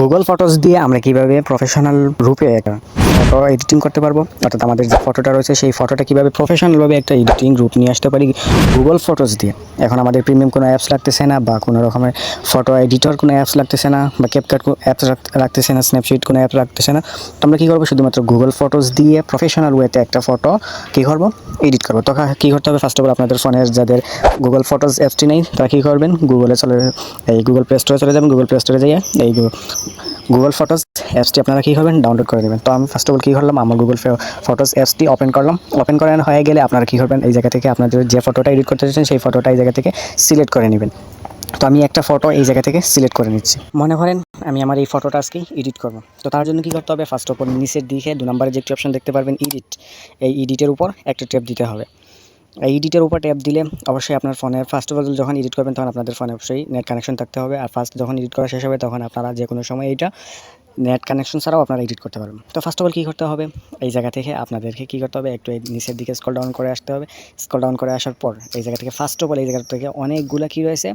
Google photos দিয়ে আমরা কিভাবে প্রফেশনাল রূপে একটা ফটো এডিটিং করতে পারবো, অর্থাৎ আমাদের যে ফটোটা রয়েছে সেই ফটোটা কিভাবে প্রফেশনালভাবে একটা এডিটিং রূপ নিয়ে আসতে পারি গুগল ফটোস দিয়ে। এখন আমাদের প্রিমিয়াম কোনো অ্যাপস লাগতেছে না, বা কোনো রকমের ফটো এডিটর কোনো অ্যাপস লাগতেছে না, বা ক্যাপকাট অ্যাপস রাখতেছে না, স্ন্যাপশিট কোনো অ্যাপ রাখতেছে না। তো আমরা কী করবো, শুধুমাত্র গুগল ফটোস দিয়ে প্রফেশনাল ওয়েতে একটা ফটো কী করবো, এডিট করবো। তখন কী করতে হবে, ফার্স্ট অফ অল আপনাদের ফোনের যাদের গুগল ফটোস অ্যাপসটি নেই তারা কী করবেন, গুগল প্লে স্টোরে চলে যাবেন। গুগল প্লে স্টোরে যাইয়ে এই গুগল ফটোস অ্যাপসটি আপনারা কী করবেন, ডাউনলোড করে নেবেন। তো আমি ফার্স্ট অফ অল কী করলাম, আমার গুগল ফটোস অ্যাপসটি ওপেন করলাম। ওপেন করানো হয়ে গেলে আপনারা কী করবেন, এই জায়গা থেকে আপনাদের যে ফটোটা এডিট করতে চাচ্ছেন সেই ফটোটা এই জায়গা থেকে সিলেক্ট করে নেবেন। তো আমি একটা ফটো এই জায়গা থেকে সিলেক্ট করে নিচ্ছি। মনে করেন আমি আমার এই ফটোটা আজকে এডিট করব। তো তার জন্য কী করতে হবে, ফার্স্ট অফ অল নিচের দিকে 2 নম্বরে যে একটি অপশন দেখতে পারবেন এডিট, এই এডিটের উপর একটা ট্যাপ দিতে হবে। এই এডিটের উপর ট্যাপ দিলে অবশ্যই আপনার ফোনের ফার্স্ট অফ অল যখন এডিট করবেন তখন আপনাদের ফোনে অবশ্যই নেট কানেকশন থাকতে হবে। আর ফার্স্ট যখন এডিট করা শেষ হবে তখন আপনারা যে কোনো সময় এইটা নেট কানেকশন ছাড়াও আপনারা এডিট করতে পারবেন। তো ফার্স্ট অফ অল কী করতে হবে, এই জায়গা থেকে আপনাদেরকে কী করতে হবে, একটু এই নিচের দিকে স্ক্রল ডাউন করে আসতে হবে। স্ক্রল ডাউন করে আসার পর এই জায়গা থেকে ফার্স্ট অফ অল এই জায়গা থেকে অনেকগুলো কী রয়েছে,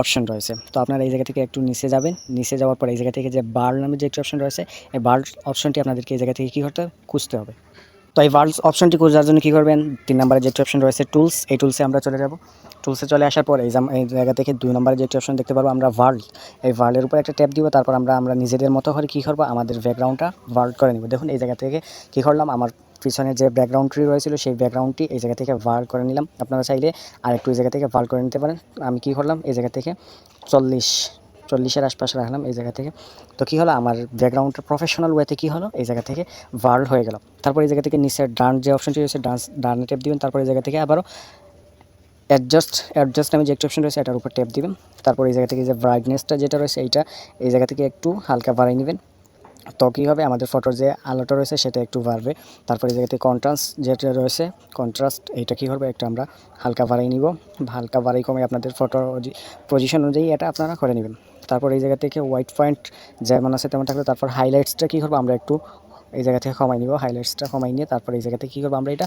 অপশন রয়েছে। তো আপনারা এই জায়গা থেকে একটু নিচে যাবেন। নিচে যাওয়ার পর এই জায়গা থেকে যে বার নামে যে একটি অপশন রয়েছে, এই বার অপশনটি আপনাদেরকে এই জায়গা থেকে কী করতে হবে, খুঁজতে হবে। তো এই ভার্লস অপশনটি খোঁজার জন্য কী করবেন, 3 নম্বরে যে অপশন রয়েছে টুলস, এই টুলসে আমরা চলে যাব। টুলসে চলে আসার পর এই জায়গা থেকে 2 নম্বরে যে অপশন দেখতে পারবো আমরা ভার্ল, এই ভার্লের উপর একটা ট্যাপ দিব। তারপর আমরা নিজেদের মতো করে কী করবো, আমাদের ব্যাকগ্রাউন্ডটা ভার্ল করে নিব। দেখুন এই জায়গা থেকে কী করলাম, আমার পিছনে যে ব্যাকগ্রাউন্ডটি রয়েছিল সেই ব্যাকগ্রাউন্ডটি এই জায়গা থেকে ভার্ল করে নিলাম। আপনারা চাইলে আর একটু এই জায়গা থেকে ভার্ল করে নিতে পারেন। আমি কী করলাম, এই জায়গা থেকে 40-এর আশপাশে রাখলাম এই জায়গা থেকে। তো কী হলো, আমার ব্যাকগ্রাউন্ডটা প্রফেশনাল ওয়েতে কী হলো, এই জায়গা থেকে ভার্ল হয়ে গেল। তারপর এই জায়গা থেকে নিচের ডান যে অপশনটি রয়েছে ডানে ট্যাপ দিবেন। তারপর এই জায়গা থেকে আবারও অ্যাডজাস্ট নামে যে একটা অপশন রয়েছে এটার উপর ট্যাপ দিবেন। তারপর এই জায়গা থেকে যে ব্রাইটনেসটা যেটা রয়েছে এইটা এই জায়গা থেকে একটু হালকা বাড়িয়ে নেবেন। তো কী হবে, আমাদের ফটোর যে আলোটা রয়েছে সেটা একটু বাড়বে। তারপর এই জায়গাতে কন্ট্রাস্ট যেটা রয়েছে, কন্ট্রাস্ট এইটা কী করবে, একটা আমরা হালকা বাড়িয়ে নিব। হালকা বাড়িয়ে কমে আপনাদের ফটোর পজিশন অনুযায়ী এটা আপনারা করে নেবেন। তারপর এই জায়গা থেকে হোয়াইট পয়েন্ট যেমন আছে তেমন থাকলে, তারপর হাইলাইটসটা কী করবো, আমরা একটু এই জায়গা থেকে কমাই নিব। হাইলাইটসটা কমাই নিয়ে তারপর এই জায়গা থেকে কী করবো, আমরা এটা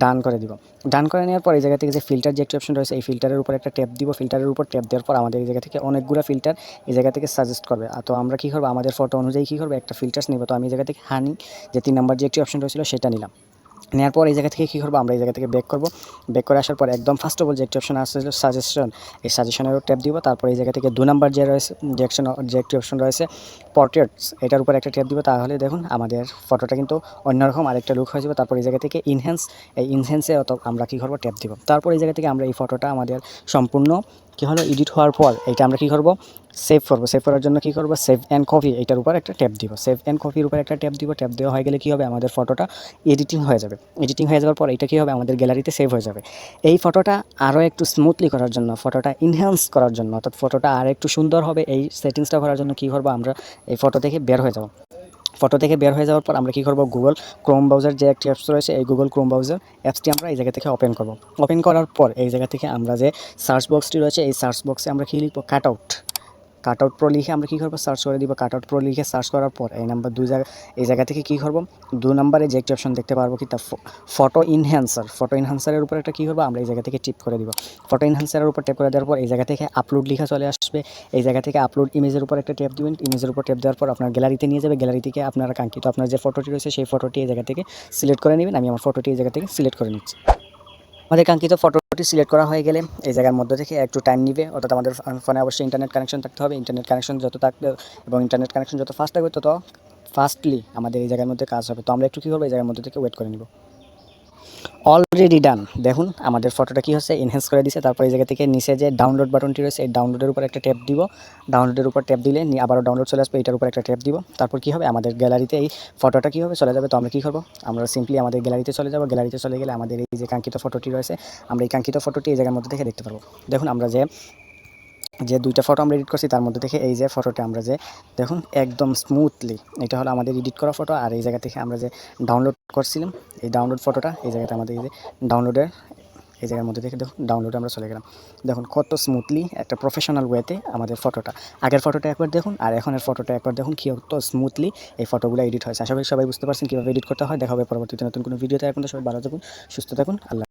ডান করে দিব। ডান করে নেওয়ার পর এই জায়গা থেকে যে ফিল্টার যে একটা অপশন রয়েছে এই ফিল্টারের উপর একটা ট্যাপ দিব। ফিল্টারের উপর ট্যাপ দেওয়ার পর আমাদের এই জায়গা থেকে অনেকগুলো ফিল্টার এই জায়গা থেকে সাজেস্ট করবে। তো আমরা কী করবো, আমাদের ফটো অনুযায়ী কী করবো, একটা ফিল্টার্স নিব। তো আমি এই জায়গা থেকে হানি যে 3 নম্বর যে একটি অপশন রয়েছিল সেটা নিলাম। নেওয়ার পর এই জায়গা থেকে কী করবো, আমরা এই জায়গা থেকে ব্যাক করবো। ব্যাক করে আসার পর একদম ফার্স্ট অফ অল যে একটি অপশন আসছিল সাজেশন, এই সাজেশনেরও ট্যাপ দিব। তারপর এই জায়গা থেকে 2 নম্বর যে রয়েছে যে একটি অপশন রয়েছে পোর্ট্রেটস, এটার উপর একটা ট্যাপ দিব। তাহলে দেখুন আমাদের ফটোটা কিন্তু অন্যরকম আরেকটা লুক হয়ে যাবে। তারপর এই জায়গা থেকে এই ইনহ্যান্সে আমরা কী করবো, ট্যাপ দিব। তারপর এই জায়গা থেকে আমরা এই ফটোটা আমাদের সম্পূর্ণ কী হলো এডিট হওয়ার পর এইটা আমরা কী করবো, সেভ করবো। সেভ করার জন্য কী করবো, সেভ অ্যান্ড কপি এইটার উপর একটা ট্যাপ দিব। সেভ অ্যান্ড কপির উপর একটা ট্যাপ দিব। ট্যাপ দেওয়া হয়ে গেলে কী হবে, আমাদের ফটোটা এডিটিং হয়ে যাবে। এডিটিং হয়ে যাওয়ার পর এটা কী হবে, আমাদের গ্যালারিতে সেভ হয়ে যাবে। এই ফটোটা আরও একটু স্মুথলি করার জন্য, ফটোটা ইনহ্যান্স করার জন্য, অর্থাৎ ফটোটা আর একটু সুন্দর হবে, এই সেটিংসটা করার জন্য কী করবো, আমরা এই ফটো থেকে বের হয়ে যাব। ফটো থেকে বের হয়ে যাওয়ার পর আমরা কী করবো, গুগল ক্রোম ব্রাউজার যে একটি অ্যাপস রয়েছে এই গুগল ক্রোম ব্রাউজার অ্যাপসটি আমরা এই জায়গা থেকে ওপেন করব। ওপেন করার পর এই জায়গা থেকে আমরা যে সার্চ বক্সটি রয়েছে এই সার্চ বক্সে আমরা কী লিখবো, কাটআউট প্রো লিখে আমরা কী করবো, সার্চ করে দিব। কাটআউট প্রো লিখে সার্চ করার পর এই নাম্বার এই জায়গা থেকে কী করবো, 2 নম্বরে যে একটি অপশন দেখতে পারবো কি, তা ফটো ইনহ্যান্সারের উপর একটা কী করবো, আমরা এই জায়গা থেকে টিপ করে দিব। ফটো ইনহ্যান্সারের উপর ট্যাপ করে দেওয়ার পর এই জায়গা থেকে আপলোড লেখা চলে আসবে। এই জায়গা থেকে আপলোড ইমেজের উপর একটা ট্যাপ দিবেন। ইমেজের উপর ট্যাপ দেওয়ার পর আপনার গ্যালারিতে নিয়ে যাবে। গ্যালারি থেকে আপনারা কাঙ্ক্ষিত আপনার যে ফটোটি রয়েছে সেই ফটোটি এই জায়গা থেকে সিলেক্ট করে নেবেন। আমি আমার ফটোটি এই জায়গা থেকে সিলেক্ট করে নিচ্ছি। আমাদের কাঙ্ক্ষিত ফটোটি সিলেক্ট করা হয়ে গেলে এই জায়গার মধ্যে থেকে একটু টাইম নিবে, অর্থাৎ আমাদের ফোনে অবশ্যই ইন্টারনেট কানেকশন থাকতে হবে। ইন্টারনেট কানেকশন যত থাকবে এবং ইন্টারনেট কানেকশন যত ফাস্ট থাকবে তত ফাস্টলি আমাদের এই জায়গার মধ্যে কাজ হবে। তো আমরা একটু কী করবো, এই জায়গার মধ্যে থেকে ওয়েট করে নিব। Already done. দেখুন আমাদের ফটোটা কী হচ্ছে, এনহ্যান্স করে দিছে। তারপর এই জায়গা থেকে নিচে যে ডাউনলোড বাটনটি রয়েছে এই ডাউনলোডের উপর একটা ট্যাপ দিব। ডাউনলোডের উপর ট্যাপ দিলে আবারও ডাউনলোড চলে আসবে, এটার উপর একটা ট্যাপ দিব। তারপর কী হবে, আমাদের গ্যালারিতে এই ফটোটা কী হবে, চলে যাবে। তো আমরা কী করবো, আমরা সিম্পলি আমাদের গ্যালারিতে চলে যাব। গ্যালারিতে চলে গেলে আমাদের এই যে কাঙ্ক্ষিত ফটোটি রয়েছে আমরা এই কাঙ্ক্ষিত ফটোটি এই জায়গার মধ্যে থেকে দেখতে পারবো। দেখুন আমরা যে 2টা ফটো আমরা এডিট করছি তার মধ্যে থেকে এই যে ফটোটা আমরা যে দেখুন একদম স্মুথলি, এটা হলো আমাদের এডিট করা ফটো। আর এই জায়গা থেকে আমরা যে ডাউনলোড করছিলাম এই ডাউনলোড ফটোটা এই জায়গাতে আমাদের এই যে ডাউনলোডের এই জায়গার মধ্যে থেকে দেখুন ডাউনলোডে আমরা চলে গেলাম। দেখুন কত স্মুথলি একটা প্রফেশনাল ওয়েতে আমাদের ফটোটা, আগের ফটোটা একবার দেখুন আর এখনের ফটোটা একবার দেখুন কত স্মুথলি এই ফটোগুলো এডিট হয়েছে। আশা করি সবাই বুঝতে পারছেন কীভাবে এডিট করতে হয়। দেখা হবে পরবর্তীতে নতুন কোনো ভিডিওতে। এখন তো সবাই ভালো থাকুন, সুস্থ থাকুন, আল্লাহ।